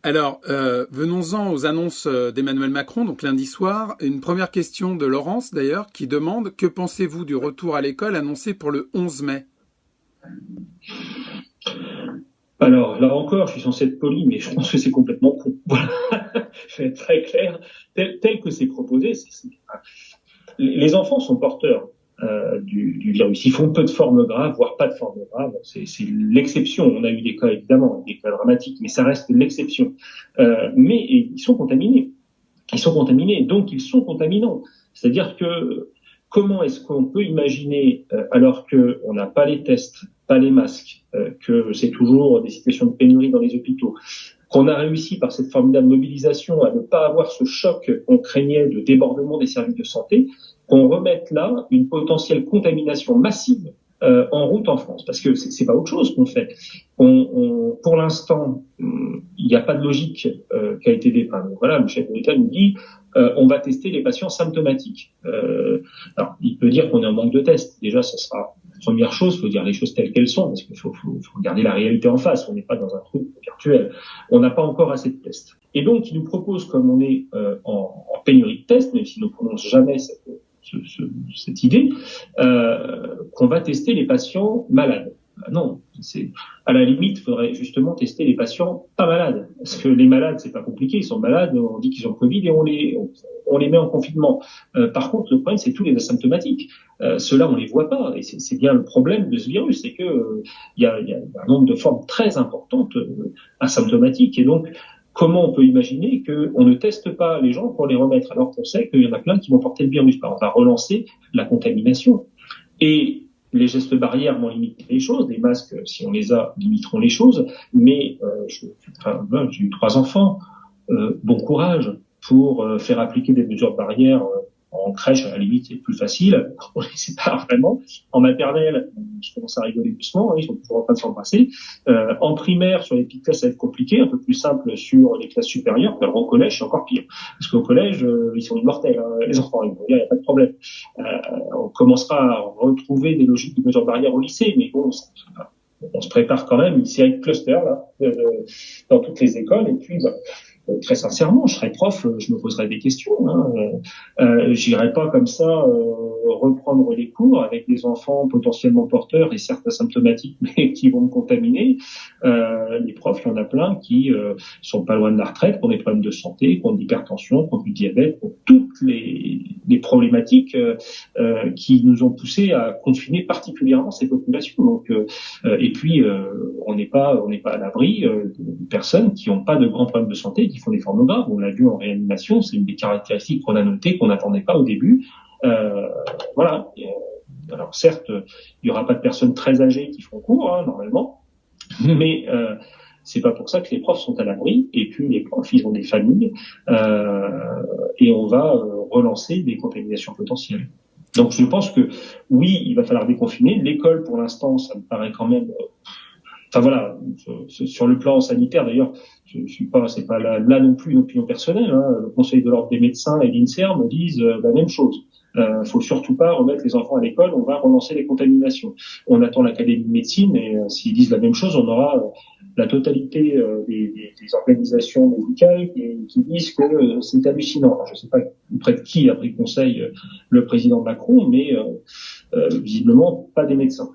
Alors, venons-en aux annonces d'Emmanuel Macron, donc lundi soir. Une première question de Laurence, d'ailleurs, qui demande: que pensez-vous du retour à l'école annoncé pour le 11 mai? Alors, là encore, je suis censé être poli, mais je pense que c'est complètement con. Voilà. Je vais être très clair. Tel que c'est proposé, les enfants sont porteurs du virus. Ils font peu de formes graves, voire pas de formes graves. C'est l'exception. On a eu des cas, évidemment, des cas dramatiques, mais ça reste l'exception. Mais ils sont contaminés. Ils sont contaminés, donc ils sont contaminants. C'est-à-dire que comment est-ce qu'on peut imaginer, alors qu'on n'a pas les tests, pas les masques, que c'est toujours des situations de pénurie dans les hôpitaux, qu'on a réussi par cette formidable mobilisation à ne pas avoir ce choc qu'on craignait de débordement des services de santé, qu'on remette là une potentielle contamination massive en route en France, parce que c'est pas autre chose qu'on fait. Pour l'instant, il n'y a pas de logique qui a été dépeinte. Voilà, le chef de l'État nous dit on va tester les patients symptomatiques. Alors, il peut dire qu'on est en manque de tests. Déjà, ça sera la première chose. Il faut dire les choses telles qu'elles sont, parce qu'il faut regarder la réalité en face. On n'est pas dans un truc virtuel. On n'a pas encore assez de tests. Et donc, il nous propose, comme on est en pénurie de tests, même s'il ne prononce jamais cette idée, qu'on va tester les patients malades. Non, à la limite, il faudrait justement tester les patients pas malades, parce que les malades, c'est pas compliqué, ils sont malades, on dit qu'ils ont le Covid et on les met en confinement. Par contre, le problème, c'est tous les asymptomatiques. Ceux-là, on les voit pas, et c'est bien le problème de ce virus, c'est que il y a un nombre de formes très importantes asymptomatiques, et donc comment on peut imaginer qu'on ne teste pas les gens pour les remettre, alors qu'on sait qu'il y en a plein qui vont porter le virus. On va relancer la contamination. Et les gestes barrières vont limiter les choses, les masques, si on les a, limiteront les choses, mais j'ai eu 3 enfants, bon courage pour faire appliquer des mesures barrières en crèche, à la limite, c'est plus facile. On les sépare vraiment. En maternelle, je commence à rigoler doucement, hein, ils sont toujours en train de s'embrasser. En primaire, sur les petites classes, ça va être compliqué, un peu plus simple sur les classes supérieures. Alors au collège, c'est encore pire. Parce qu'au collège, ils sont immortels, hein, les enfants, il n'y a pas de problème. On commencera à retrouver des logiques de mesures barrières au lycée, mais bon, on se prépare quand même une série de clusters là, dans toutes les écoles, et puis très sincèrement, je serais prof, je me poserais des questions. J'irais pas comme ça reprendre les cours avec des enfants potentiellement porteurs et certes asymptomatiques, mais qui vont me contaminer. Les profs, il y en a plein qui sont pas loin de la retraite, qui ont des problèmes de santé, qui ont de l'hypertension, qui ont du diabète, qui ont toutes les problématiques qui nous ont poussés à confiner particulièrement ces populations. Donc, et puis, on n'est pas à l'abri de personnes qui n'ont pas de grands problèmes de santé, qui font des formes graves. On l'a vu en réanimation, c'est une des caractéristiques qu'on a notées, qu'on n'attendait pas au début. Voilà. Alors certes, il n'y aura pas de personnes très âgées qui font cours, hein, normalement, mais c'est pas pour ça que les profs sont à l'abri. Et puis les profs, ils ont des familles, et on va relancer des contaminations potentielles. Donc je pense que oui, il va falloir déconfiner. L'école, pour l'instant, ça me paraît quand même. Enfin voilà, sur le plan sanitaire d'ailleurs, c'est pas là non plus une opinion personnelle. Hein. Le Conseil de l'ordre des médecins et l'INSERM disent la même chose. Faut surtout pas remettre les enfants à l'école, on va relancer les contaminations. On attend l'Académie de médecine et s'ils disent la même chose, on aura la totalité des organisations médicales qui disent que c'est hallucinant. Alors, je sais pas auprès de qui a pris conseil le président Macron, mais visiblement pas des médecins.